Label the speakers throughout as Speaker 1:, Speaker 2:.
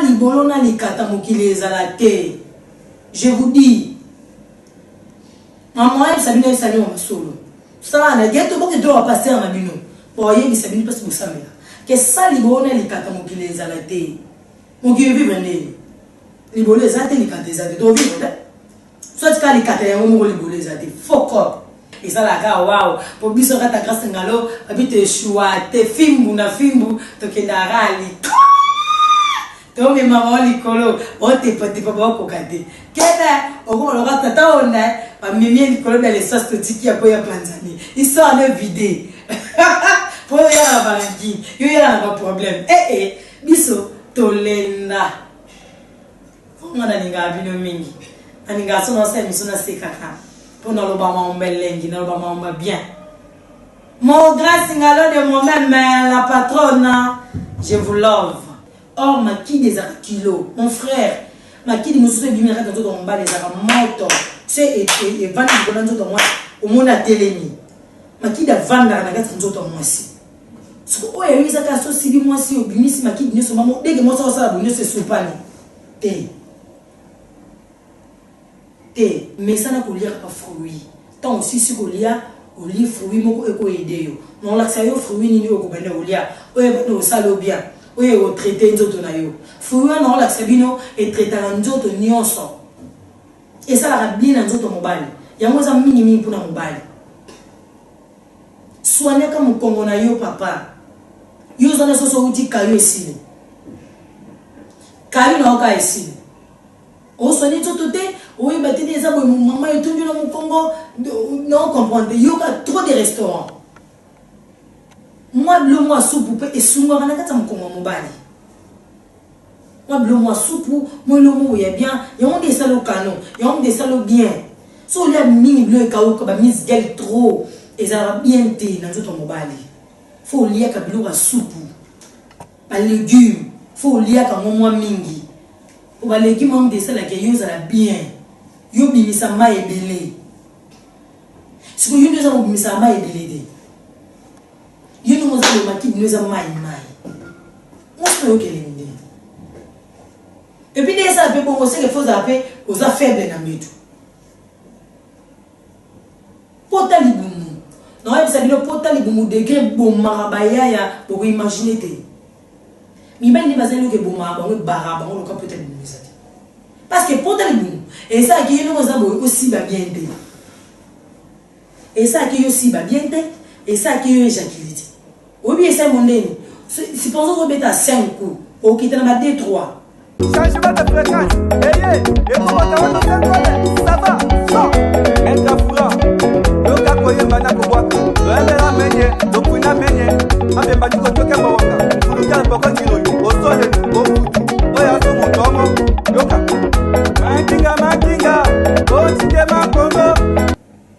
Speaker 1: libolo na likata mokili ezala te. Je vous dis. Maman Sabine Sani on solo. Ça na ghetto boke do passer en mabino. Bon yebi Sabine parce que vous savez. Que ça libolo na likata mokili ezala te. Mokili vivre né. Libolo ezala te likata ezala te. Do vivre. Soit ka likata ya mo libolo ezala te. Fuck up. Et ça la ga wow. Pour biso ta grâce ngalo, habite choix, te fimbu na fimbu, to kendarali. To me mama likolo, o te pote papa ko kate. Kena, o ko lo gata ta ona, ba mimi likolo na les sauces tiki ya koya panzani. Ils sont en vidé. Pour y a la banki, yo y a un problème. Biso tolenda. On a ninga bino mingi. Aninga so no se mi so na se kaka. Pour nous le bien. Mon grand singalo de moi-même, la patronne, je vous love. Or, ma qui des kilos, mon frère, ma qui des moussous de bimera dans mon bas les moto, c'est et vendre de moi au monde à télémi. Ma qui de vendre la gâte dans moi aussi. Ce que vous avez eu, ça casse aussi, moi si au bini, si ma qui ne se maman, dès que moi ça va bonner, c'est sous pas. Mais ça n'a pas lire pas fruit. Tant aussi si vous lire, vous lire fruit, vous pouvez aider. Non, là, ça y est, fruit, ni vous pouvez lire. Vous pouvez salo bien. Vous pouvez traiter les autres. Fruit, non, là, c'est bien, et traiter les autres, ni on sort. Et ça, la bien dans autres mobile. Il y a moins un minimum pour la mobile. Soignez comme on a eu papa. Vous avez ce outil caillou ici. Caillou n'a pas ici. On soigne tout le temps. Oui, mais tu dis ça, maman est tombée dans mon Congo. Non, comprenez. Il y a trop de restaurants. Moi, le mois soupe et souvent, on a qu'à mon Congo mobile. Moi, le mois soupe, moi, le mois, il y a bien. Il y a des salons canon. Il y a des salons bien. Si on a mini bleu et kaou, comme Miss Gel trop, et ça va bien été dans notre mobile. Il faut lire qu'à bleu à soupe. À légumes. Il faut lire qu'à mon mois mingi. Pour les légumes, des salons qui sont bien. Yo bimisa ma ebele. Si vous nous avons bimisa ma ebele. Yo nous avons maki nous avons mai. On se peut que l'aider. Et puis des ça peut commencer les choses à faire aux affaires de l'amido. Potalibumu. Non, il s'agit de potalibumu degré bon marabaya ya pour imaginer te. Mais ben ni bazelo que bon marabaya baraba on le peut être bimisa. Parce que potalibumu et ça qui est aussi bien. Et ça qui est aussi bien. Et ça qui est éjaculé. Ou bien c'est mon nez. Si pour vous mettre à 5 coups, ou qui est dans ma D3.
Speaker 2: Changement de fréquence. Et pour ça va. Non. Interfoulant. Le cas pour y bana ko waka. Le la menye, donc une menye. Abe bani ko toke ba waka. Pour le cas pourquoi tu le au sol au futu. Oya so mon tomo. Yoka. Makinga, oh tike makongo.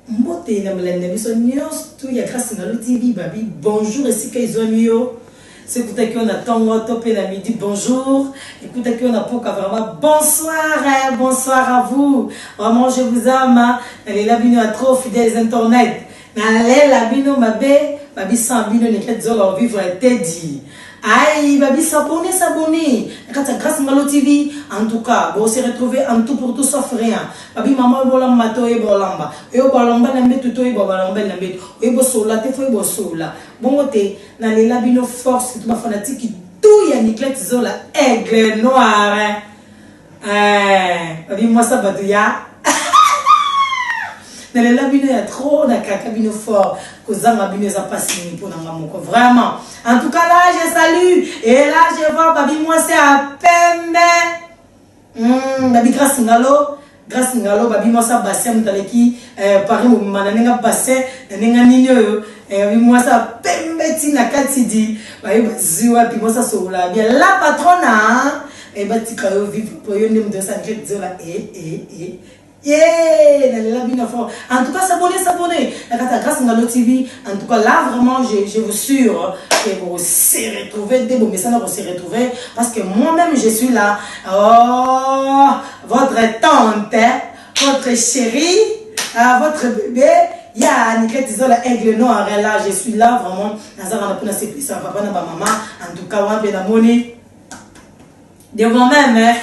Speaker 1: Mbote na mlende biso news tu ya grâce na le TV babi. Bonjour ici Kaizonio. C'est écoutez qu'on a tango topé la midi. Bonjour. Écoutez qu'on a poka vraiment bonsoir, bonsoir à vous. Vraiment je vous aime. Elle la bino à trop fidèles internet. Nale la bino mabe, babi sans bino ne quête zolo vivre Teddy. Aïe, babi s'abonner. Grâce à Malo TV, en tout cas, vous se retrouver en tout pour tout sauf rien. Babi maman bolam mato e bolamba. E bolamba na mbetu to e bolamba na mbetu. E bo sola te fo e bo sola. Bon côté, na les labino force tout ma fanatique tout ya Niclette Zola aigle noir. Babi moi ça badouya. Dans les labino, il y a trop de cabine fort. Que Zama Bino a passé pour Namamoko. Vraiment. En tout cas, là, je salue. Et là, je vois, Babi, moi, c'est à peine. Babi, grâce Ngalo, Babi, moi, ça bassin, qui, Paris, ou Mananga bassin, Nenga Nino, Babi, moi, ça peine, Tina Katidi, Babi, Ziwa, puis moi, ça sola. Bien, la patronne, et Bati Kayo, vive pour yon de Sanchez Zola, en tout cas, s'abonner. Grâce à notre TV. En tout cas, là, vraiment, je vous assure que vous serez retrouvés. Dès vos messages, vous serez retrouvés. Parce que moi-même, je suis là. Oh, votre tante, votre chérie, votre bébé. Il y a Niclette Zola aigle noir. Là, je suis là, vraiment. En tout cas, on a de moi-même, hein.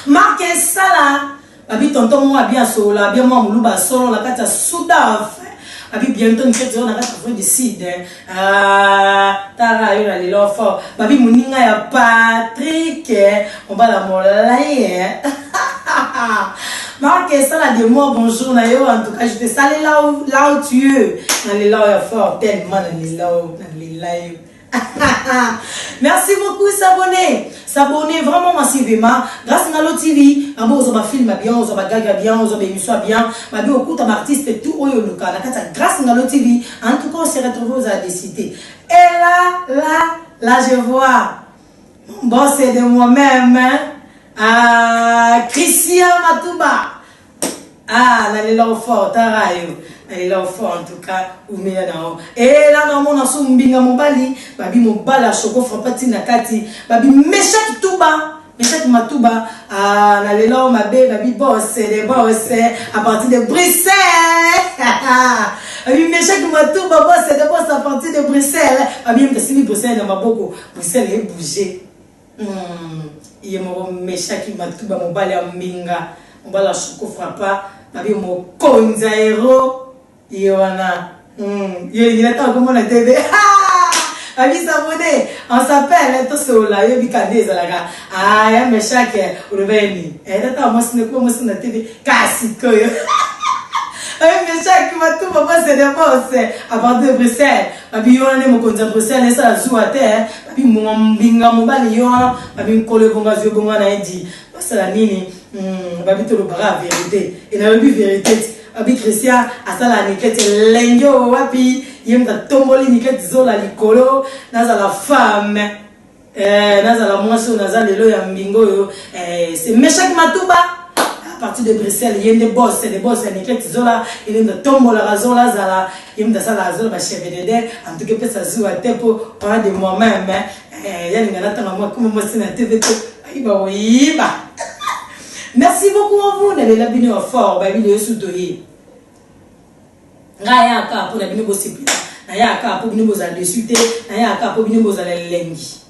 Speaker 1: Marquez ça là. Babi tonton moi bien solo, bien moi moulouba solo, la carte souda. Babi bientôt nous faisons la carte de side. Tara yo la fort. Babi mouninga ya Patrick, on va la molaye. Marquez ça là de moi bonjour na yo, en tout cas je te salue là où tu es. Dans les là fort tellement dans les là merci beaucoup s'abonner vraiment massivement grâce à notre TV on va film bien on va gaga bien on va émission bien on va écouter un artiste et tout oyo luka grâce à notre TV en tout cas on se retrouve aux adécités et là je vois mon boss c'est de moi-même Christian Matouba nalle là fort tarayo nalle là fort en tout cas ou meya na et là na mona so mbinga mobali babi mobala choko frapati na kati babi Meshak Touba Meshak Matouba nalle là mabe babi boss à partir de Bruxelles babi Meshak Matouba boss à partir de Bruxelles babi mkasimi Bruxelles na maboko Bruxelles est bougé il est mon Meshak Matouba mobali mbinga mobala choko frapa babi mo konzaero Yoana, il est temps comme la TV. Babi s'abonner, on s'appelle tout cela, il y a bicadé ça là. Il y a Meshak revenu. Et là moi c'est quoi moi c'est la TV casse coyo. Meshak va tout papa c'est des boss à partir de Bruxelles. Babi yoana mo konza Bruxelles et ça joue à terre. Babi mo mbinga mo bali yoana, babi kole bonga zo bonga na ndi. C'est la nini. Babi to le bara vérité. Et la vérité. Abi Christian asala nikete lengo wapi yemta tomboli nikete zola likolo naza la femme naza la moisson naza lelo ya mbingo yo c'est Meshak Matouba à partir de Bruxelles yende boss c'est des boss nikete zola yemta tombola razola zala yemta sala zola ba chef de en tout cas pesa zuwa tempo pas de moi-même yani ngana tanga moi comme moi c'est na TV to aiba oyiba. Merci beaucoup à vous. N'allez la bino fort, baby de soudoyer. Ngaya ka pour la bino bosipi. Naya ka pour bino bozala dessuité. Naya ka pour bino bozala lengi.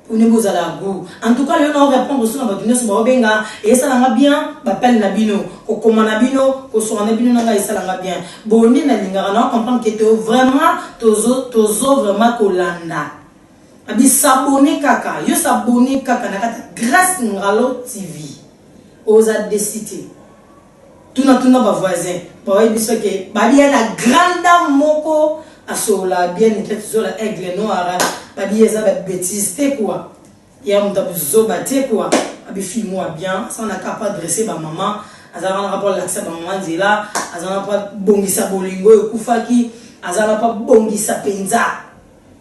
Speaker 1: Pour bino bozala go. En tout cas, le nom répondre sur la bino sur babenga et ça langa bien. Bapel na bino, ko komana bino, ko so na bino nanga et ça langa bien. Boni na lingara na comprendre que tu vraiment tozo vraiment kolanda. Abi s'abonner kaka, yo s'abonner kaka na kata grâce ngalo TV. Aux adécités. Tout na ba voisin. Ba oui biso ke ba bien la grande moko asola bien ni tete zola aigle noir. Ba bien ça ba bêtise te quoi. Ya mu tabu zo ba te quoi. Abi filmo bien, ça on a capable dresser ba maman, azana rapport l'accès ba maman zela, azana pas bongisa bolingo ekufaki, azana pas bongisa penza.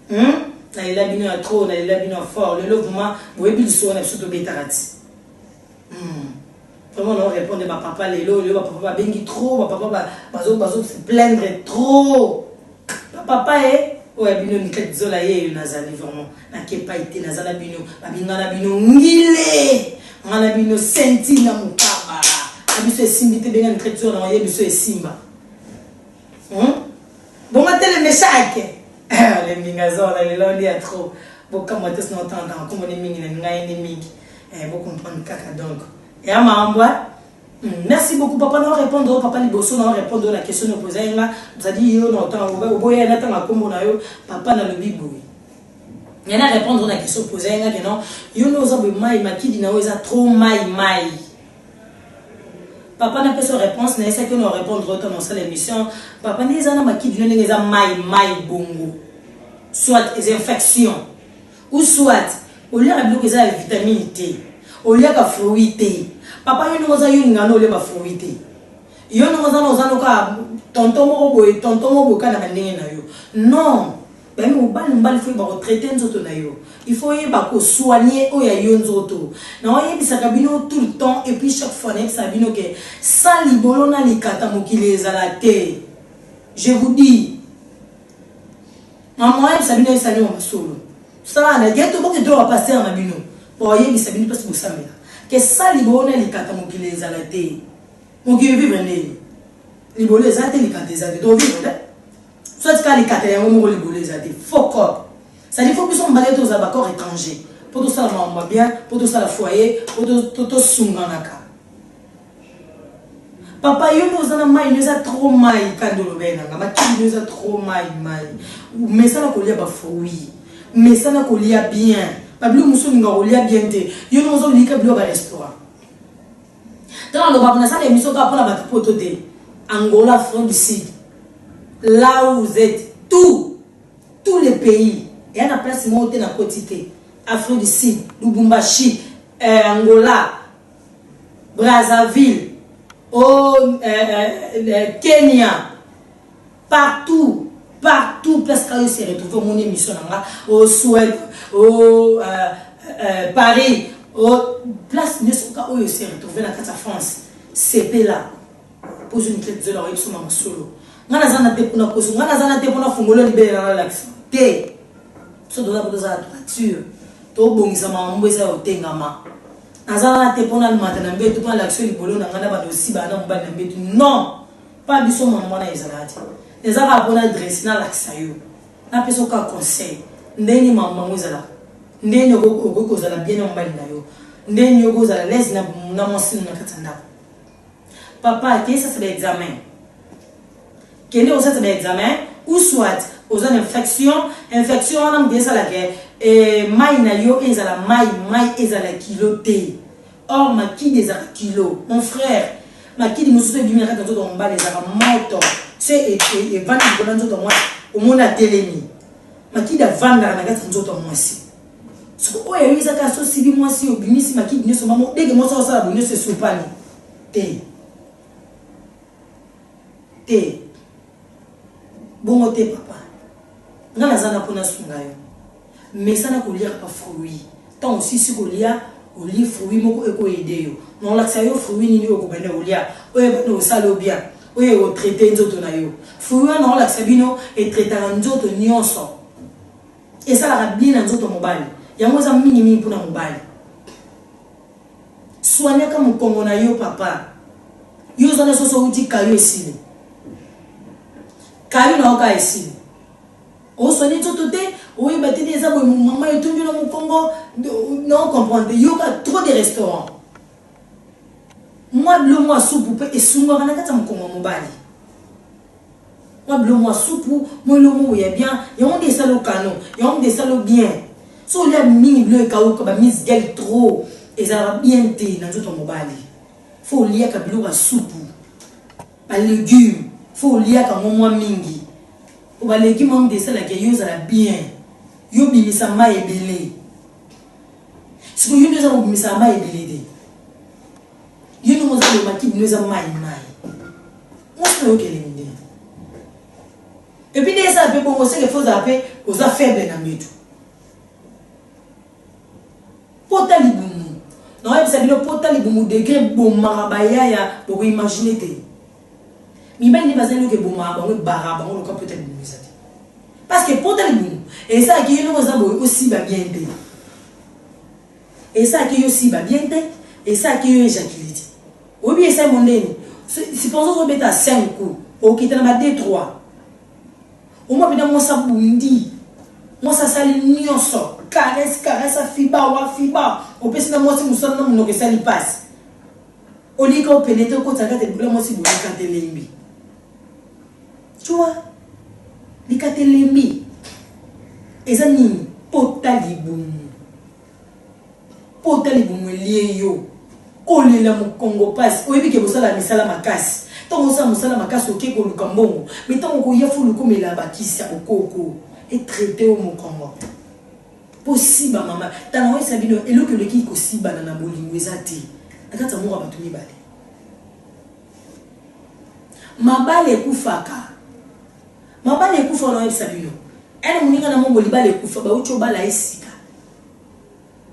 Speaker 1: Na ila bino ya trop, na ila bino fort, le mouvement, bo ebi so na surtout betarati. Vraiment, on répond de ma papa, les lots, papa bengi trop, papa bazo se plaindre trop. Papa est, ouais, bino ni ket zola ye nazali vraiment. Na ke pa ite nazala bino, babinga na bino ngile. Ngana bino senti na mukaba. Abiso simbite benga ni ket zola ye biso simba. Bon matin le Meshak. Les minga zola les lots dia trop. Boka moi tes n'entendre comme les mingi na ngai ni mingi. Vous comprenez caca donc. Et à ma merci beaucoup papa non répondre papa liboso non répondre la question nous poser là vous a dit yo non temps au boya na tanga kombo na yo papa na le biboui il y a répondre la question poser là que non yo no za mai makidi na oza trop mai papa n'a pas sa réponse mais c'est que nous répondre autant dans cette émission papa n'est za na makidi no ngeza mai bongo soit des infections ou soit au lieu de bloquer ça vitamine T au lieu de fruits T papa yo ngoza yo ngano le ba fruits T yo ngoza no za no ka tonton mo kana bandenge na yo non ben mbali faut ba retraiter nzoto na yo il faut y ba ko soigner o ya yo nzoto na oye bisaka bino tout le temps et puis chaque fois nek sa bino ke sa libolo na likata mokili ezala te je vous dis maman sa bino sa ni solo ça na geto boke droit passer en bino oye bisabini parce que vous savez que ça libolo na likata mokili ezala te mokili vivre ne libolo ezala te likata ezala to vivre soit quand les quatre yango mo libolo ezala te fuck up ça dit faut que son balai tous abaccord étranger pour tout ça la maman bien, pour tout ça la foyer, pour tout sunganaka. Papa, yo nous en a mal, nous a trop mal quand on le vient, ma qui nous a trop mal. Mais ça n'a qu'au lieu de fruits, mais ça n'a qu'au lieu bien. Pablo Moussou n'a qu'au lieu bien te. Yo nous en lieu qu'au restaurant. Dans le bas, on a ça l'émission qu'on a pour la battre pour tout Angola, Afrique du Sud. Là où vous êtes, tous les pays, il y a une place montée dans la quotité. Afrique du Sud, Lubumbashi, Angola, Brazzaville, Kenya, partout, place où s'est retrouvé mon émission, au Suède, au Paris, place où il s'est retrouvé dans la France, c'est là. Pose une clé de l'oreille sur ma solo. On a zana te pour na poso, on a zana te pour na fungolo libéré dans l'action. Te. So dola pour ça droiture. To bongisa ma mbweza otengama. Azana te pour na mata na mbetu pour l'action libolo na ngana ba dosi ba na mba na mbetu. Non. Pas biso maman na ezalati. Ezaka pour na dresse na l'action yo. Na peso ka conseil. Ndeni maman mwezala. Ndenioko zala bien na mbali na yo. Ndeni yoko zala les na monsine na katanda. Papa, qu'est-ce que c'est l'examen? Quel est cet examen? Ou soit, aux infections, on a dit ça la guerre. Et maï na yo, et la maï et la kilo té. Or, ma qui des kilo. Mon frère, ma qui dit, nous sommes du miracle dans ton bas, les aramato. C'est et vendre de moi, au monde à télémi. Ma qui da vendre la gâte dans ton mois si. Ce qu'on a eu, ça a sauté si moi si au bini, si ma qui dit, ce moment, dès que moi ça va venir, c'est soupani. Té. Té. Bon té papa. Nga na zana pona sunga yo. Mais ça na ko lire pas fruit. Tant aussi si ko lia, o li fruit moko eko aider yo. Non la ça yo fruit ni yo ko bende o lia. O e bende o salo bien. O e o traiter nzoto na yo. Fruit non la sabino et traiter nzoto nyonso. Et ça la bien nzoto mobile. Ya mo za minimi pona mobile. Soigner comme Congo na yo papa. Yo zana soso uti kayo esile. Kayo na oka esile. O soigner tout te, o y battre des abos maman et tout dans mon Congo, non comprendre. Yo ka trop de restaurants. Moi le mois soupe et sunga na kata mon Congo mobile. Moi le mois soupe, moi le mois y bien, y on des salons canon, y on des salons bien. So il y a mini bleu ka o ka ba miss gel trop et ça va bien te dans tout mobile. Faut lire ka bleu ka soupe. Ba légumes, faut lire ka momo mingi. Ou ba légumes on des salons que yo ça bien. Yo bimisa ma ebele. Si vous nous avons bimisa ma ebele. Yo nous avons maki nous avons mai. On se le kele minde. Et puis des ça peut bon aussi que faut appeler aux affaires na metu. Potali bumu. Non, ça dit le potali bumu degré bon marabaya ya pour imaginer te. Mi ba ni bazelo ke bon maraba on baraba on peut être bumu ça. Parce que potali bumu et ça qui nous avons aussi ba bien te. Et ça qui aussi ba bien te et ça qui éjaculé. Ou bien ça mon nez. Si pensons au bêta 5 coups, au quitter na 2 3. Au moins bien moi ça bundi. Moi ça sali nyonso. Caresse fiba wa fiba. Au pesi na moi si nous sommes non que ça lui passe. Au lit qu'on pénètre quand ça gâte moi si vous quand lembi. Tu vois? Li kate lembi. Eza nini? Potali bumu. Potali bumu lié yo. Kole la mu Congo passe. Oyebi ke bosala misala makasi. Tant ça musala makasi oké ko lukambongo. Mais tant ko yafu lukomela bakisi ya okoko et traité au mon Congo. Possible maman. Tanawe sabino elo ke leki ko siba na bolingo ezati. Akata mo ba tumi bale. Mabale kufaka. Mabale kufa na sabino. Ene muninga na mo bolibale kufa ba ucho bala esika.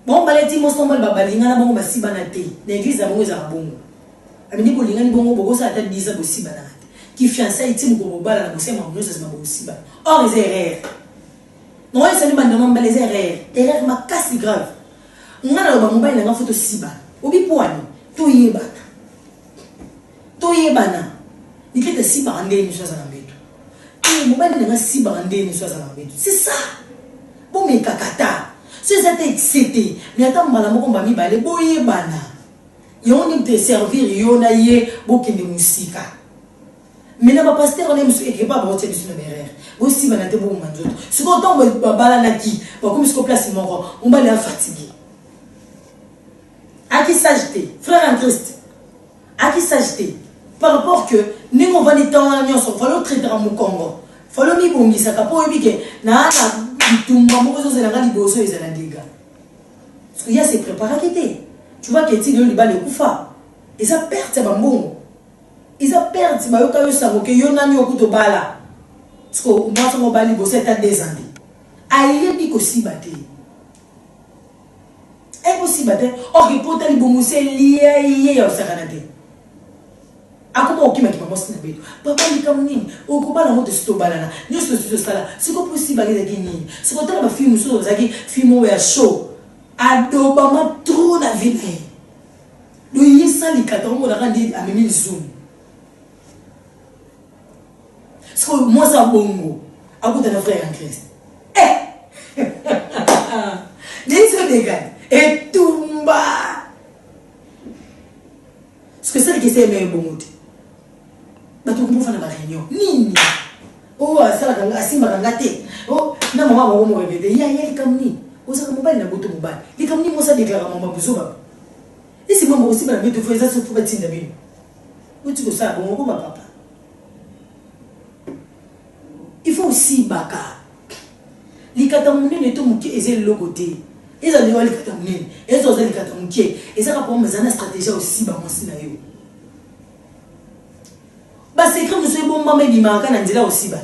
Speaker 1: Bon baleti mo somba babalinga na bongo basiba na te. Na église ya bongo za bongo. Amini bolinga ni bongo bogo sa ata 10 ans bosiba na te. Qui fiancé iti mo bala na bosema mo ça ma bosiba. Or les erreurs. Non ça ni banda mamba les erreurs. Erreur ma casse grave. Ngana ba mobile na photo siba. Obi poani. To yeba. To yebana. Nikete siba ande ni chose na mbeto. Et mobile na siba ande ni chose na mbeto. C'est ça. Bon mais kakata. Si ça t'a excité, mais attends, madame, on va m'y baler, boye bana. Et on aime te servir, et on a yé, beaucoup de musique. Mais là, pasteur, on aime écrire pas, bon, c'est une erreur. Aussi, on a été bon, man. Si on tombe, on va balanaki, comme ce qu'on place, on va aller fatigué. À qui s'agiter, frère en Christ? À qui s'agiter? Par rapport que, nous, on va les temps, il faut le traiter à mon Congo. Il faut le mettre au ministère, pour éviter que, tout le monde, ils ont des dégâts. Parce qu'il y a ces préparés. Tu vois que tu as les koufa. Et ça perd, c'est bon. Ils ont perdu, c'est bon, que yon a eu au bala. Parce que moi, je suis bali, c'est à des années. Aïe, il aussi batté. Impossible batté. Or, il faut aller bon, c'est lié au Saranade. A comment on qui m'a dit, papa, il est comme ni. Au combat, la moto, c'est au balana. Nous, c'est ça. C'est possible d'aller à Guinée. C'est quand on a film, film où il y a chaud. Adobama trop la vie. Le yissa li kataro mo la randi a mimi zoom. Parce que moi ça bongo. A bout de frère en Christ. Eh. Dis-le les gars. Et tumba. Parce que c'est qui c'est même bon. Bah tu comprends la réunion. Nini. Oh ça la ganga simba gangate. Oh na maman mo réveiller. Ya comme ni. Vous savez, mobile n'a pas de mobile. Et comme nous, ça déclare mon besoin. Et c'est moi aussi, ma vie de faire ça, c'est pour être une. Où tu veux ça, bon, ma papa. Il faut aussi baka. Les katamouni ne sont pas les logotés. Ils ont les katamouni. Ils ont les katamouni. Et ça va pour mes stratégie aussi, bah, moi, c'est là. Bah, c'est comme ce bon maman qui m'a dit là aussi, bah.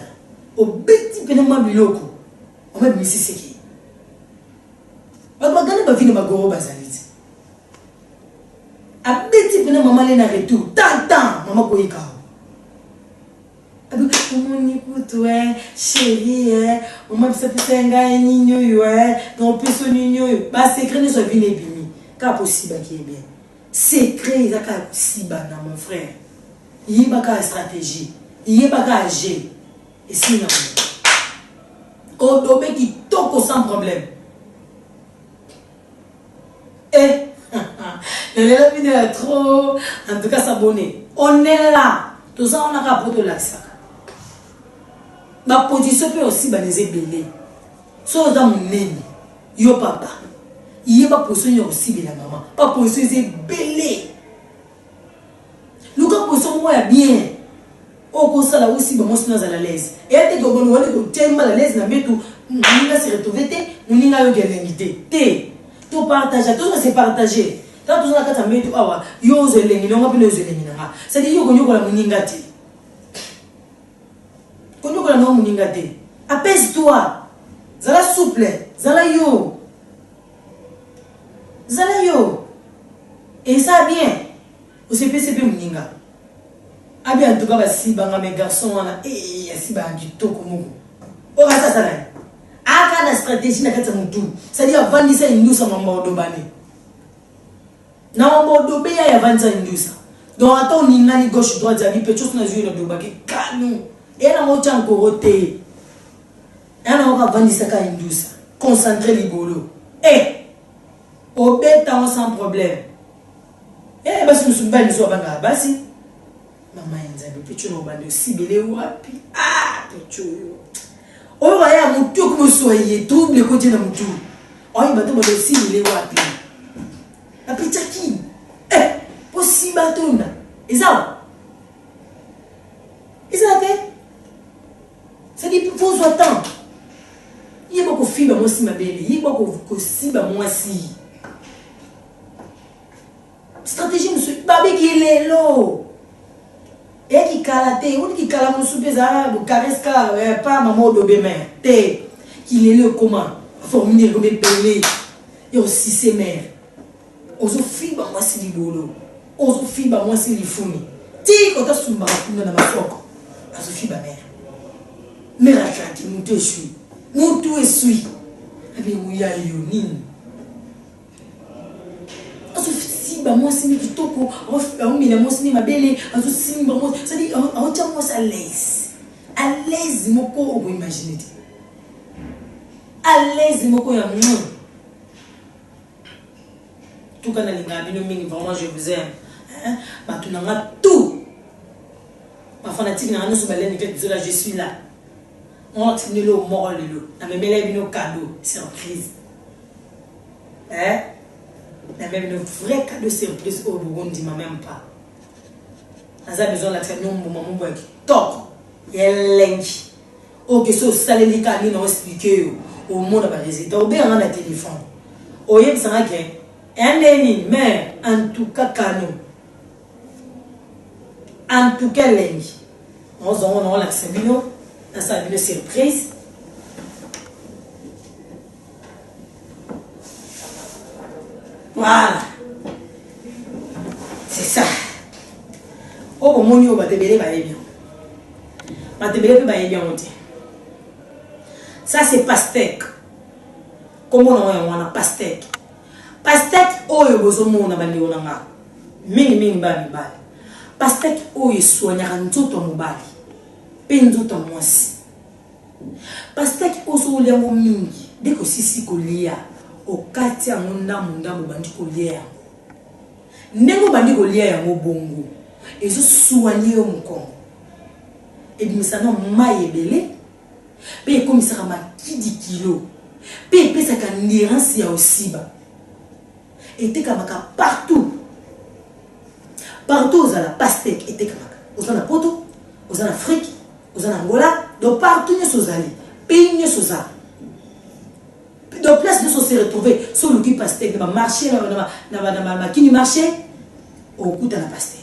Speaker 1: Au petit peu de ma biloko. On va me laisser ce qui. Bagana ba vino magoro bazaliti. A beti pena mama le na retour. Tant mama ko yika. Abi comment ni kutu chérie mama bisa penga ninyo yo non peso ninyo yo. Ba secret ne so vine bimi. Ka possible qui est bien. Secret il a ka possible na mon frère. Il y a pas stratégie. Il y a pas agir. Et sinon on doit qui toko sans problème. Eh, la vidéo est trop. En tout cas, s'abonner. On est là. Tout ça, on a qu'à porter la sac. Ma position peut aussi baliser belé. Soit dans mon nez, yo papa. Il y a pas position aussi bien maman. Pas position c'est belé. Le cas position moi bien. Au coup ça là aussi bon moi c'est à l'aise. Et elle te donne on va le tellement à l'aise na metu. On va se retrouver on n'y a eu que tout partager, tout ça c'est partagé. Quand tout ça quand tu mets tout awa, yo zeleni, on va plus zeleni na. C'est dire yo konyo la muningati. Konyo la no muningati. Apaise-toi. Zala souple, zala yo. Zala yo. Et ça bien. Au CPCP muninga. Abi en tout cas si banga mes garçons là et si ba du to komo. O ça ça là. Aka na stratégie na kata mutu. C'est-à-dire vandisa indusa mambo dobani. Na mambo dobe ya vandisa indusa. Donc attends ni nani gauche droite zabi petchos na yeux na dobaki kanu. Et na mo tchan korote. Et na mo vandisa ka indusa. Concentrer ligolo. Eh. Obeta sans problème. Eh basi musumba ni so banga basi. Mama nzabe petcho no bande sibele wapi. Ah petcho. On va y avoir un tout comme soyez trouble côté de mon tour. On va te demander si il est wapi. La petite qui possible bâton. Et ça. Et ça fait. Ça dit faut soit temps. Il y a beaucoup de filles moi aussi ma belle. Il y a beaucoup de si moi aussi. Stratégie monsieur babi qui est là. Et qui calate, ou qui calame sous pesa, ou caresca, pas maman de bébé, te, qui est le comment, formuler comme belé, et aussi ses mères. Ozo fiba moi si li bolo, ozo fiba moi si li fumi. Ti quand tu sous ma na ma foko, ozo fiba mère. Mère a chanté, nous te suis, nous tout est suis. Avec mouya yonin. Ozo simba moi si ni kitoko, on met la moi si ni ma belle, ozo simba moi, ça dit on tient moi à l'aise. À l'aise mon corps vous imaginez. À l'aise mon corps ya moi. tout quand vraiment je vous aime. Tu n'as tout. Ma fanatique n'a rien sur la je suis là. On a tenu le mort le lot. On a même un cadeau surprise. On a même un vrai cadeau surprise au Burundi, ma même pas. On a besoin de la traîner au moment où on top. Il y a l'enchi. Ok, so ça les cas nous expliquer au monde à résultat. Ou bien on a téléphone. Au yep ça gain. Un ennemi mais en tout cas canon. En tout cas l'enchi. On a l'accès bino. Ça une surprise. Voilà. C'est ça. Oh mon Dieu, va te bien. Va te bien bien. Ça c'est pastèque. Comment on a pastèque? Pastèque oh yo bozo mona bandi onanga. Mingi bali. Pastèque oh yo soignera nzoto mobali. Pe nzoto mwasi. Pastèque oh so liango mingi. Deko sisi kolia. Okati ya munda bandi kolia. Nengo bandi kolia ya bongo. Ezo soigner yo mkongo. Et bien ça non maïebele. Pe comme ça ma kidi kilo. Pe ça ka nirance ya aussi ba. Et te kamaka partout. Partout aux la pastèque et te kamaka. Aux en Poto, aux en Afrique, aux en Angola, donc partout nous sommes allés. Pays nous sommes allés. Donc place nous sommes retrouvés sur le qui pastèque dans marché na qui marché au coup de la pastèque.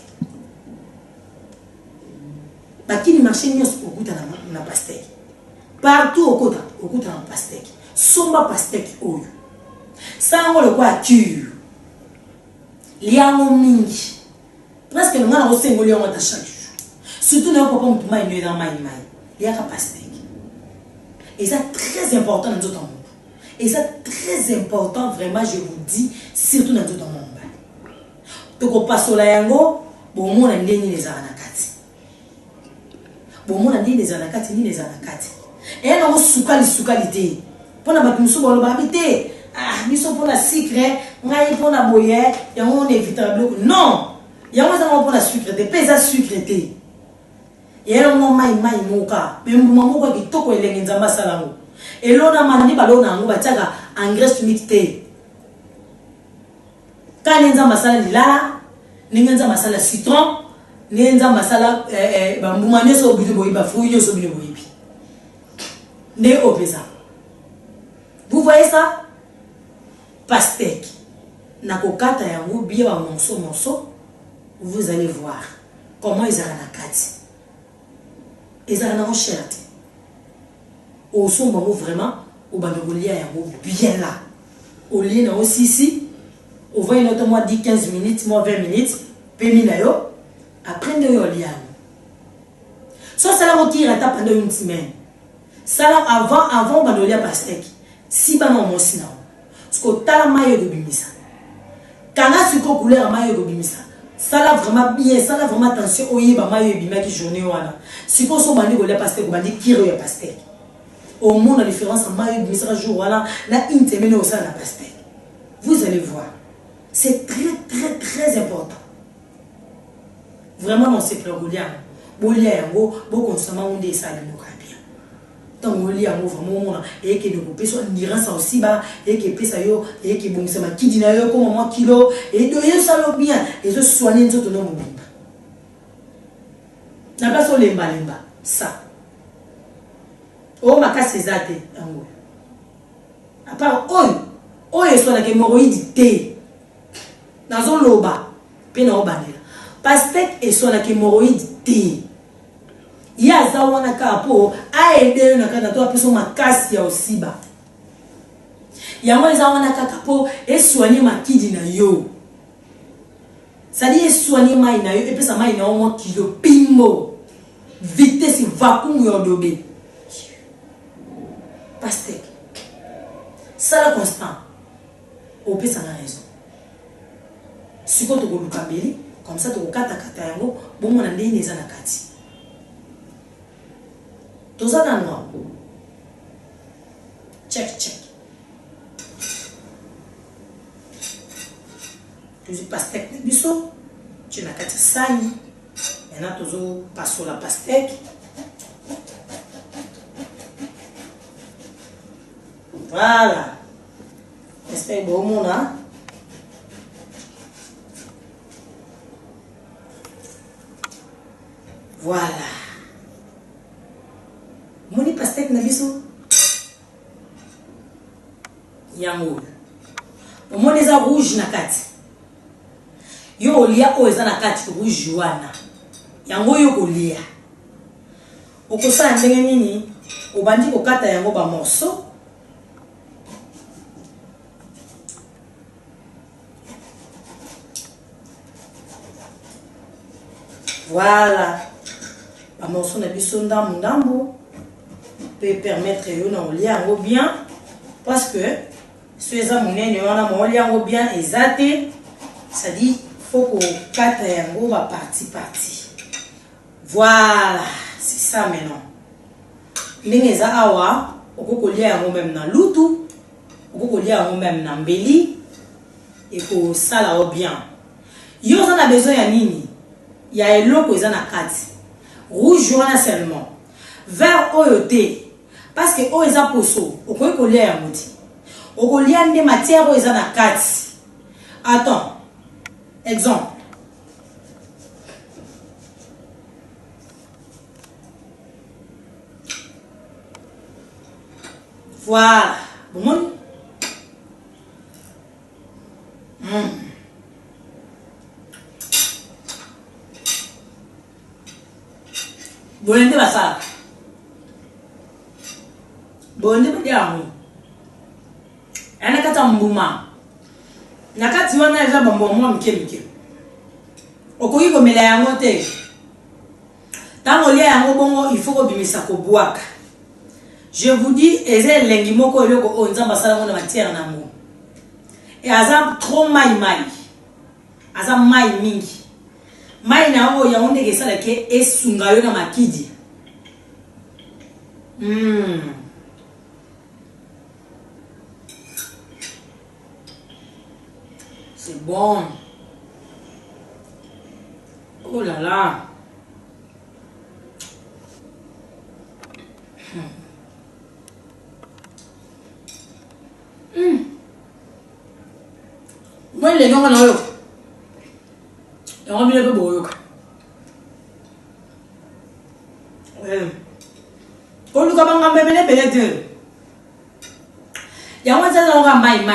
Speaker 1: Ba qui marché nous au coup de la pastèque. Partout au côté de la pastèque. Somba pastèque oyo. Ça on le quoi cure. Liango mingi. Presque nous avons aussi ngoli on ta chaque jour. Surtout nous papa on tuma ino dans mai. Liaka pastèque. Et ça très important dans notre monde. Et ça très important vraiment je vous dis surtout dans notre monde. Toko paso la yango bon mon ndeni les anakati. Bon mon ndeni les anakati ni les anakati. Et on sukalité. Pour na ba musu bolo ba habiter. Ah, biso pour la sucre, ngai pour la boye, ya on évitable. Non. Ya on za pour la sucre, de pesa sucre té. Ya on mai moka. Mais maman ko kitoko elenge nzamba salango. Elona manani balona ngo bataka engrais chimique té. Quand nzamba sala lilala, ningenza masala citron, ningenza masala bambumane so bido boyi ba fruit so bido boyi. Né au pesa. Vous voyez ça? Pastèque. Nakokata yango bien ba morceau. Vous allez voir comment ils ont la kati. Ils ont la recherche. Au son bon vraiment au bandolia yango bien là. Au lit na aussi ici. Au voit une autre moi 10 15 minutes, moi 20 minutes, pemi na yo. Après de yo liam. So ça la qui rata pendant une semaine. Ça là avant bandolia pastèque. Si ba non mosi na. Parce que tala mayo de bimisa. Kana suko couleur mayo de bimisa. Ça là vraiment bien, ça là vraiment attention oyi ba mayo bima qui journée wana. Si ko so bandi golia pastèque bandi kiro ya pastèque. Au monde la différence mayo bimisa jour voilà, na une semaine au ça la pastèque. Vous allez voir. C'est très important. Vraiment dans ces plans golia. Bolia yango, bo consommer on des ça de bien. Tant golia yango vraiment et que de couper soit nira ça aussi ba et que pesa yo et que bon ça ma kidina yo comme moi kilo et de yo ça lo bien et je soigner tout non mobimba. Na pas so lemba ça. Oh ma casse zate yango. À part oyo soit la hémorroïde té. Dans un loba, pena obanela. Pastèque et soit la hémorroïde té. Ya za wana kapo a aider na kana to peso makasi ya osiba. Ya mwa za wana kapo et soigner makidi na yo. Ça dit soigner mai na yo et pesa mai na o kilo pimbo. Vitesse vacuum yo dobe. Pastèque. Ça la constant. Au pesa na raison. Si tu as comme ça, tu as kata yango, bon mon andé les anakati. Tout ça dans noir. Check. Tu pastèque de biso. Tu n'as qu'à te saigner. Maintenant, tu passes sur la pastèque. Voilà. J'espère que bon monde, hein? Voilà. Moni pastèque na biso. Yango. Au moins les rouge na kati. Yo olia o eza na kati rouge wana. Yango yo kolia. Okosa ndenge nini? Obandi kokata yango ba morceau. Voilà. Ba morceau na biso ndambo peut permettre yo na olia yango bien parce que si eza monene wana mo olia yango bien ezate, ça dit faut qu'on kata yango ba parti. Voilà, c'est ça maintenant. Ndenge eza awa okokolia yango même na lutu, okokolia yango même na mbeli et ko sala o bien. Yo on a besoin ya nini? Ya eloko eza na kati. Rouge wana seulement. Vert oyote parce que o eza poso, okokolia yango ti. Okolia nde matière o eza na kati. Attends. Exemple. Voilà. Bon. Bonende basala. Bonende badiamu. Ana kata mbuma. Nakati wana eza bambomwa mike. Okoki komela yango te. Tango lia yango bongo il faut kobimisa kobwaka. Je vous dis eza elengi moko eloko o nzamba sala ngona matière na mo. Et aza trop mai. Aza mai mingi. Mai na o ya onde kesala ke esunga yo na makidi. C'est bon. Oh là là. Moi, les gens, on a eu. On a mis un peu de on nous a pas mis un peu de il y a un peu de mai.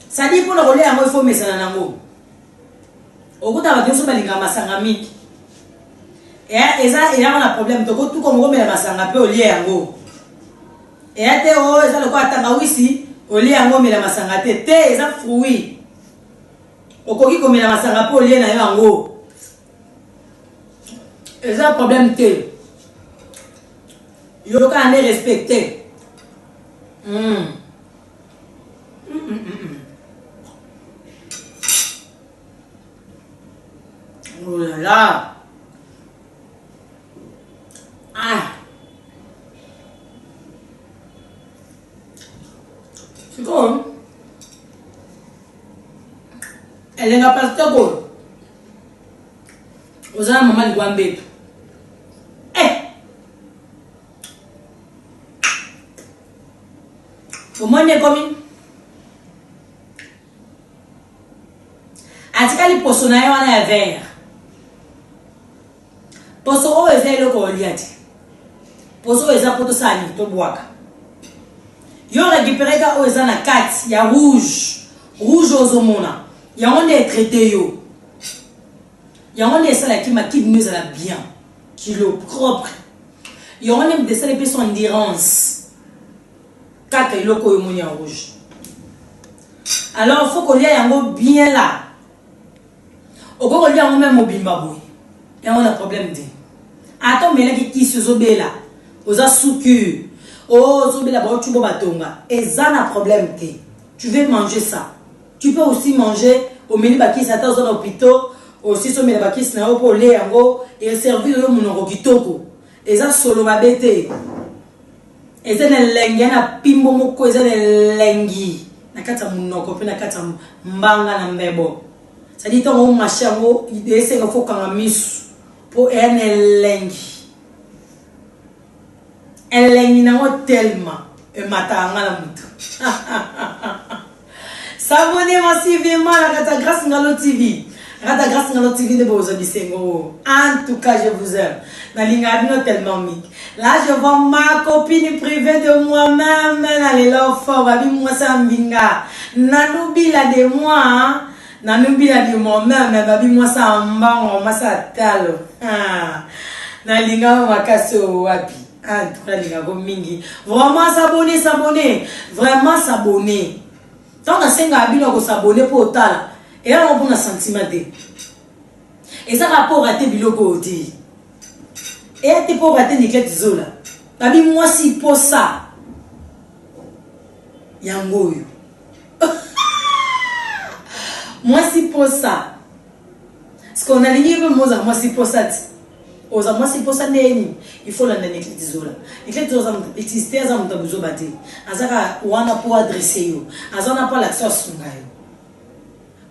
Speaker 1: Ça dit pour le relais, il faut mettre ça dans l'eau. Au bout d'un moment, il y a un masangami. Et ça, il y a un problème. Donc, tout comme on met la masanga peu au lieu en haut. Et à terre, ça le quoi attendre ici, au lieu en haut, mais la masanga té, et ça fruit. Au coquille comme la masanga peu au lieu en haut. Et ça, problème té. Il y a qu'à aller respecter. Oh là là. Ah. C'est comme. Elle est pas de quoi. Vous avez un moment de guambé. Au moins, il est comme. Atika li poso na yo wana vert. Poso o eza eloko oliati. Poso eza poto sali to boaka. Yo récupérer ka o eza na kati ya rouge. Rouge ozomona. Ya onde traité yo. Ya onde sala ki makid nous ala bien. Kilo propre. Ya onde me desala pe son endurance. Kaka eloko yo moni en rouge. Alors faut qu'on lia yango bien là. Au go lia yango même mobimba boy. Et on a problème de. Attends mais là qui se zobela. Oza souku. Oh zobela ba tu bo batonga. Et ça na problème te. Tu veux manger ça. Tu peux aussi manger au menu baki ça dans l'hôpital. Aussi so mena baki na o pour lia yango et servir yo monoko kitoko. Et ça solo babete. Et c'est un lengi na pimbo moko, c'est un lengi. nakata munoko pe nakata mbanga na mbebo. Ça dit ton machango ese nga foka misu po elengi. Elengi na tellement e matanga la mutu. S'abonnez massivement à la grâce Ngalo TV. Rata grâce Ngalo TV de Bozo Bisengo. En tout cas, je vous aime. Nalinga tellement mic. Là, je vois ma copine privée de moi-même. Allez là fort, babi moi ça mbinga. Nanubi la de moi, nanubi la de moi-même, babi moi ça mbang, moi ça talo. Nalinga makaso wapi. En tout cas, linga go mingi. Vraiment s'abonner. Vraiment s'abonner. Tant que c'est un abino s'abonner pour tal, et là on a un sentiment de. Et ça rapport à tes biloko oti. Et à tes pauvres à tes niquettes zola. Babi moi si pour ça. Yangoyo. Moi si pour ça. Parce qu'on a ligné le mot moi si pour ça. Aux moi si pour ça il faut la niquette zola. Niquette zola exister à un tabouzo bâti. Azaka wana pour adresser yo. Azana pas l'accès sur ngayo.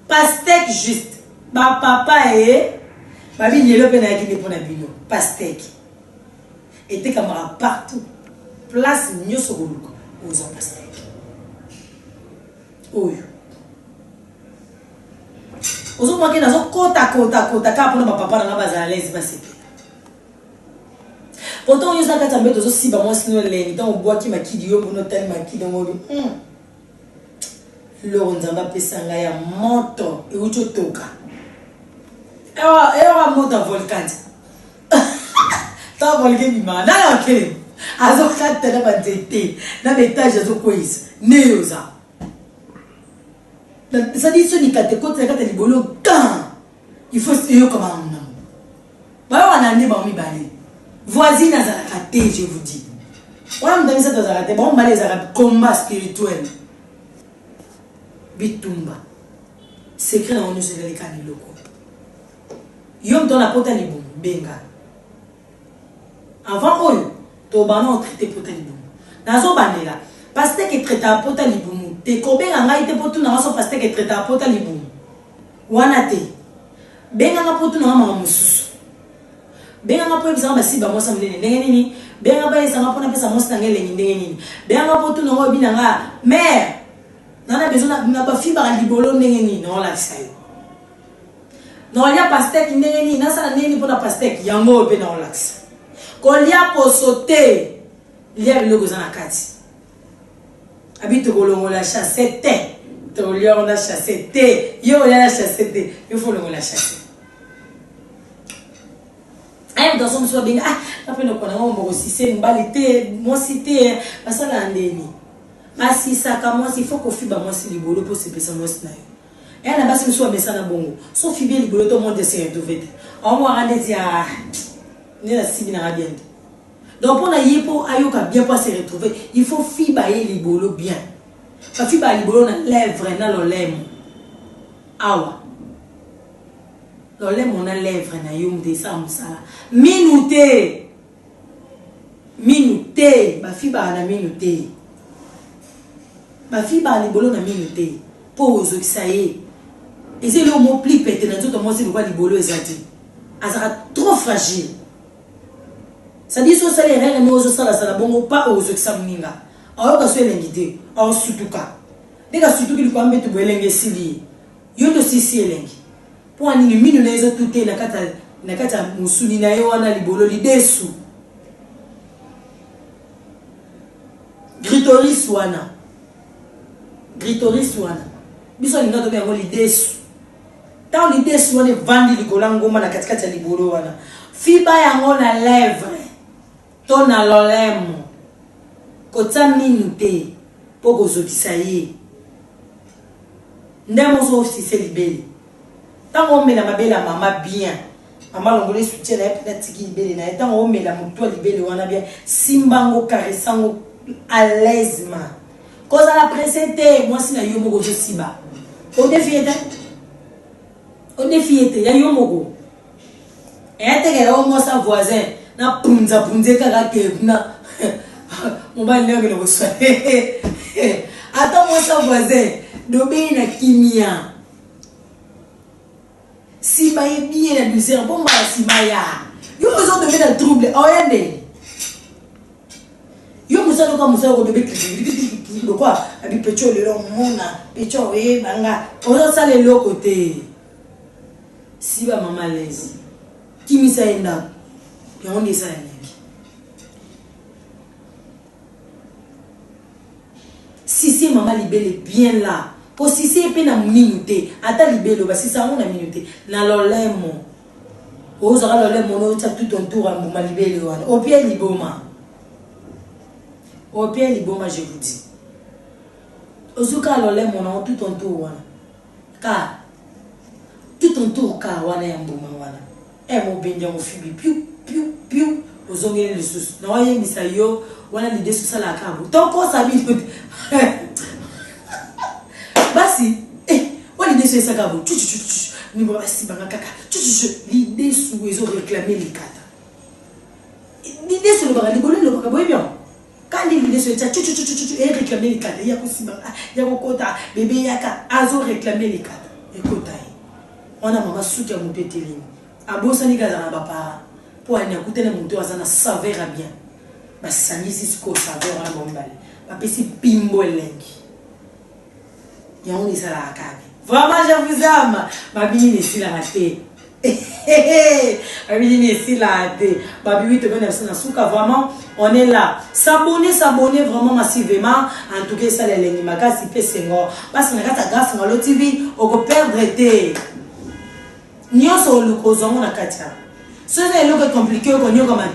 Speaker 1: Pastèque juste. Ba papa et babi nyelo pe na ki pour na bino. Pastèque. Et tes camarades partout. Place nyoso goluko aux pastèque. Oyo. Ozo manquer dans un kota ka pour na papa na baza à l'aise passer. Pourtant, il y a des gens qui sont si bons, si nous les gens bois qui maquillent du haut pour notre maquille dans le Laurent Zamba Pessanga ya moto et ucho toka. Et on monte en volcan. Tant volcan bima. Na ok. Azo kata na bandete. Na étage azo quiz. Neoza. Ça dit ce ni kate côté kate libolo quand il faut se yo comme un nom. Ba on a né ba mi balé. Voisine à Zarakate, je vous dis. On a mis ça dans Zarakate. Bon, on va les arabes combat spirituel. Bitumba. Secret dans le musée de l'école locaux. Yom dans la porte à l'ibon. Benga. Avant, on a traité porte à l'ibon. Dans un banela. Pasteur qui traite à porte à l'ibon. Te combien a été pour tout dans son pasteur qui traite à porte à l'ibon. Wanate. Benga a pour tout dans un moussous. Benga ngapo ebisa ba siba mosa mnene ndenge nini benga ba isa ngapo na pesa mosa ngele ndenge nini benga ngapo tu no bina nga mais nana besoin na ba fiba libolo ndenge nini no la sayo no lia pastek ndenge nini na sala nini pour na pastek yango pe na relax ko lia po sauter lia biloko za na kati habite kolongo la chassette to lia on a chassette yo lia la chassette il faut le la chasser. Aïe dans son soit bien après le connaît on aussi c'est une balité moi cité parce que la ndeni basi ça comment il faut qu'on fiba moi si libolo pour se pesa moi sinayo et na basi soit mesa na bongo so fiber libolo tout monde c'est retrouvé on moi rendre dia ni la sibi na bien donc pour na yepo ayoka bien pas se retrouver il faut fiba libolo bien ça fiba libolo na lèvre na lo lem awa l'olé mon lèvre na yum de ça musala minuté ba fiba na minuté ba fiba libolo na minuté pour ozo kisaye et c'est le mot plus pété na tout moi c'est quoi libolo ezati azara trop fragile ça dit so ça les règles nous ozo sala bongo pas ozo kisamuninga ayo ka so elengité ayo sutuka deka sutuki ko ambetu boelenge sili yo to sisi elengi pour un minu na ezo tuté na kata musuni na yo wana libolo lidesu gritoris wana biso ni ngato yango lidesu ta lidesu wana vandi likolango na katikati ya libolo wana fiba yango na lèvre to na lolemo kota minute poko zokisa ye ndemo so ofisi libeli. Tant on met la mabela maman bien, maman l'ongolais soutient la petite libellé na. Tant on met la moto libellé on a bien simbango caressango à l'aise ma. Cause à la présenté moi si na yomogo je siba. On défiete ya yomogo. Et atégé au moins sa voisin na punza kala ke na mon ba lève le reçoit. Attends moi sa voisin Dobé na kimia. Si ba est bien la misère, bon, si ba ya. Yo, ils ont donné le trouble. Oh, yende. Yo, vous savez comment vous savez de quoi? Avec Pécho, le long, mona, Pécho, oui, banga. On a ça les l'autre côté. Si ba maman l'aise. Qui m'y ça est là? Et on dit ça. Si c'est maman libelle bien là. Pour si c'est pas na minute, ata libelle, si ça on a minute. Na l'olemo. Aux aura l'olemo, on a tout ton tour à maman libelle. Au pied liboma. Au pied liboma, je vous dis. Aux autres l'olemo, on a tout ton tour. Car tout ton tour, car on a un bon moment. Et mon béni, mon fibi, piou, piou, piou. Aux ongles les sous. Non, il y a mis ça yo. On a l'idée sur ça la cabo. Tant qu'on s'habille. Basi, on l'idée sur ça cabo. Ni bon, si banga kaka. L'idée sur ils ont réclamé les cartes. L'idée sur le banga, le banga, bien. Quand l'idée sur ça, et réclamer les cartes. Il y a aussi banga, il y a kota, bébé yaka, azo réclamer les cartes. Écoute, on a maman soutien mon pétéline. A bon ça ni gaza na papa. Pour aller écouter les monteurs à ça saveur à bien. Bah ça ni si ce qu'on saveur à mon bal. Papa c'est pimbo lengi. Ya on est ça la cabe. Vraiment je vous aime. Ma bini ici la raté. Ma bini ici la raté. Ma bini te donne ça na souka vraiment on est là. S'abonner vraiment massivement. En tout cas ça les lengi maka si pèse ngo. Parce que na grâce à l'autre TV on peut perdre été. Nyonso lukozo na katia. Ce n'est pas compliqué qu'on y a comme un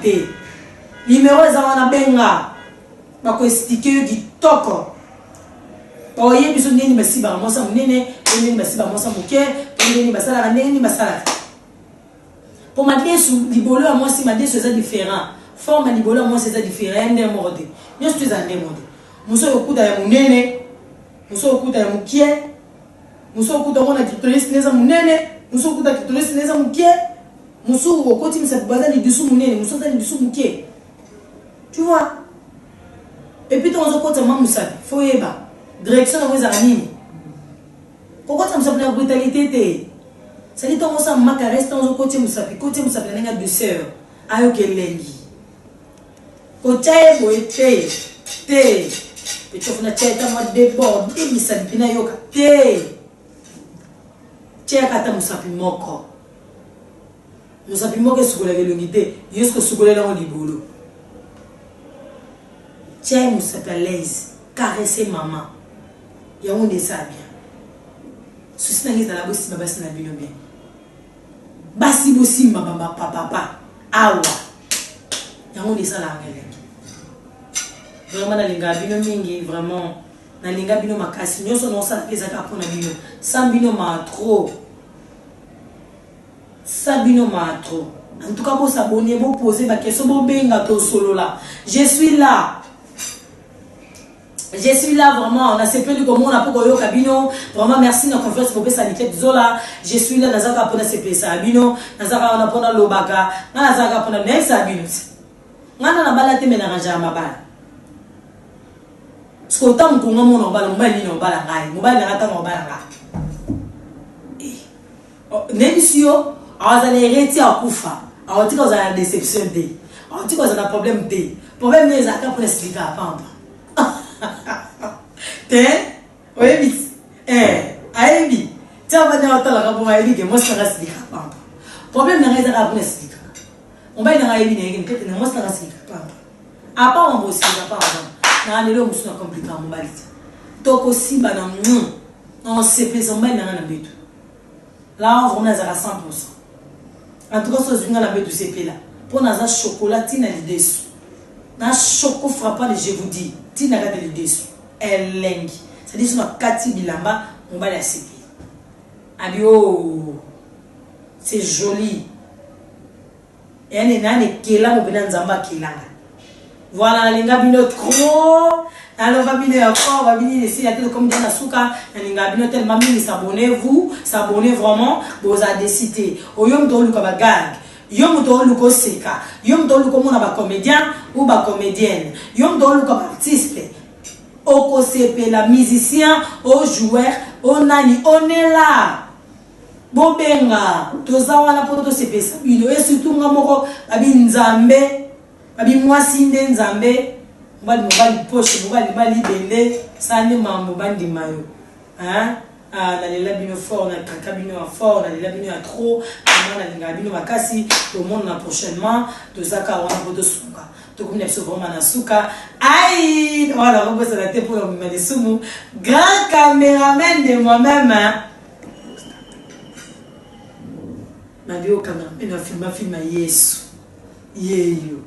Speaker 1: numéro est en benga. Ma ko expliquer du toko. Oye biso nini basi ba mosa munene, nini basi ba mosa muke, nini basala nini basala. Pour ma desu libolo à moi si ma desu c'est différent. Forme libolo à moi c'est différent des mode. Nous sommes en demande. Muso okuta ya munene, muso okuta ya mukie, muso okuta mona clitoris neza munene, muso okuta clitoris neza mukie. Musu au côté ça baza les dessous munene musu ça les dessous muké tu vois et puis dans un côté maman musa faut yeba direction dans vos animi pourquoi ça me semble la brutalité té ça dit ton ça maka reste dans un côté musa na nga douceur ayo ke lengi côté boete té et tu fais tête moi débord et misa bina yoka té tia kata musa moko. Nous avons que ce que l'unité, jusqu'à ce que l'on libolo. Tiens, nous sommes à l'aise, caresser maman. Il y a un de ça bien. Ceci n'est pas la bosse, ma basse n'a bien bien. Bassi bossi, ma papa, awa. Il y a un de ça là. Vraiment, dans les gabino mingi, vraiment, dans les gabino makasi, nous sommes ça les acapons à bino. Sans bino ma trop. Sabino Matro. En tout cas, vous s'abonner, vous posez ma question, vous benga to solo là. Je suis là. Je suis là vraiment. On a ces peu de comment on a pour Kabino. Vraiment, merci de la confiance pour sanitaire Zola. Je suis là. Nazaka pour ces places Abino. Nazaka on a pour Lobaga. Nazaka pour next Abino. Nana na balate menaranja mabala. Skota mkunga mo no bala mobile ni no bala ngai. Mobile na ta no bala ngai. Nebisio alors, vous allez arrêter à Koufa. Alors, vous avez une déception. Alors, vous avez un problème. Le problème, c'est que vous expliquer à Pampa. Oui, oui. Aïe, tiens, on va dire que moi, je vais expliquer à Pampa. Le problème, c'est que vous expliquer. On va dire que moi, je vais expliquer à Pampa. À part, on va expliquer à Pampa. On va dire que c'est compliqué à mon mari. Donc, aussi, on se fait un bain dans le but. Là, on va dire à 100%. En tout cas, ce que la de ces là. Pour nous chocolat, tu n'as les dessous. Na choco frappant, je vous dis, tu n'as pas les dessous. Elle lingue. C'est-à-dire, sur la Kati Bilamba, on va la citer. Abio, c'est joli. Et elle est là, elle est là, on va Zamba qui là. Voilà, les gars, binot trop. Alors, va venir encore, va venir ici, il y a tout comme dans la souka. Les gars, binot tellement mis, s'abonnez-vous, s'abonnez vraiment, vous avez décidé. Au yom do luka bagag, yom do luka seka, yom do luka mon ba comédien ou ba comédienne, yom do luka artiste. au CP, la musicien, au joueur, au nani, on est là. Bobenga, tozawana poto CP sabino, et surtout ngamoko, abi nzambe, abi mwasinde nzambe, mbali poche, mbali bende, sane mambo bandi mayo. Hein? Ah, nalela bino fort, na kaka bino fort, nalela bino ya trop, na linga bino makasi, tout le monde na prochainement, tozaka wana poto suka. Tout comme les vraiment na suka. Aïe, voilà, on va se la tête pour le sumu. Grand caméraman de moi-même, hein. Ma vie au caméra, un film à Yesu. Yeyo.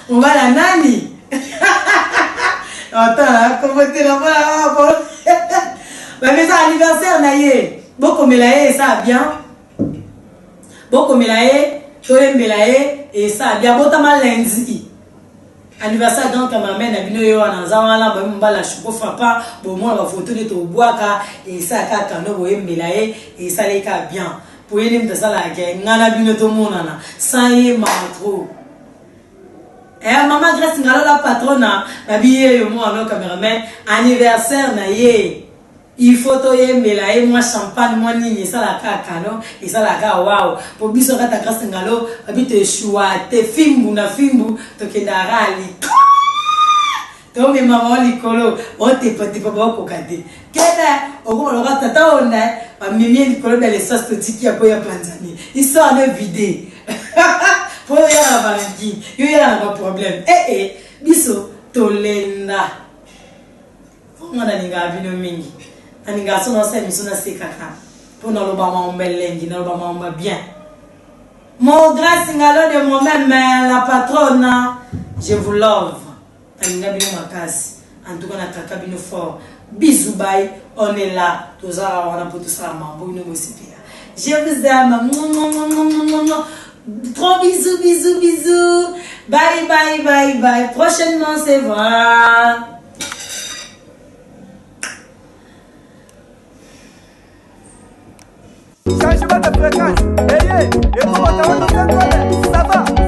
Speaker 1: On va la nani. Attends, là, comment t'es là-bas? Mais ça, anniversaire, naïe. Bon, comme il a ça bien. Bon, comme il a et ça bien. Bon, t'as mal lundi. Anniversaire, grand caméraman, abino yo, anazawala, la chouko frappa, bon, moi, la photo de ton bois, et ça, quand on et ça, les cas bien. Pour y aller, ça, la guerre, n'ala bino to monana. Ça y est, trop. Maman, grâce à la patronne, habillé, moi, alors, caméraman, anniversaire, naïe. Il faut toyer mela et moi champagne moi nini ça la caca et ça la caca waouh pour biso kata grâce ngalo habite choua te fimbu na fimbu to kendarali to me mama likolo o te pati papa ko kade keda o ko lo tata ona amimi likolo dans l'espace to tiki ya koya panzani ils sont en vidé pour y a Valentine il y a un problème biso tolenda on a ninga bino mingi Aninga son na mission na sekaka pour na lo ba ma ombelengi na lo ba ma bien mon grâce ngalo de moi-même la patronne je vous love aninga bino makasi en tout cas na kaka bino fort bisous bye on est là tozara wana pour tout ça mambo bino bosipia je vous aime trop bisous bye prochainement c'est vrai.
Speaker 2: Changement de fréquence. Et comment t'as ça va?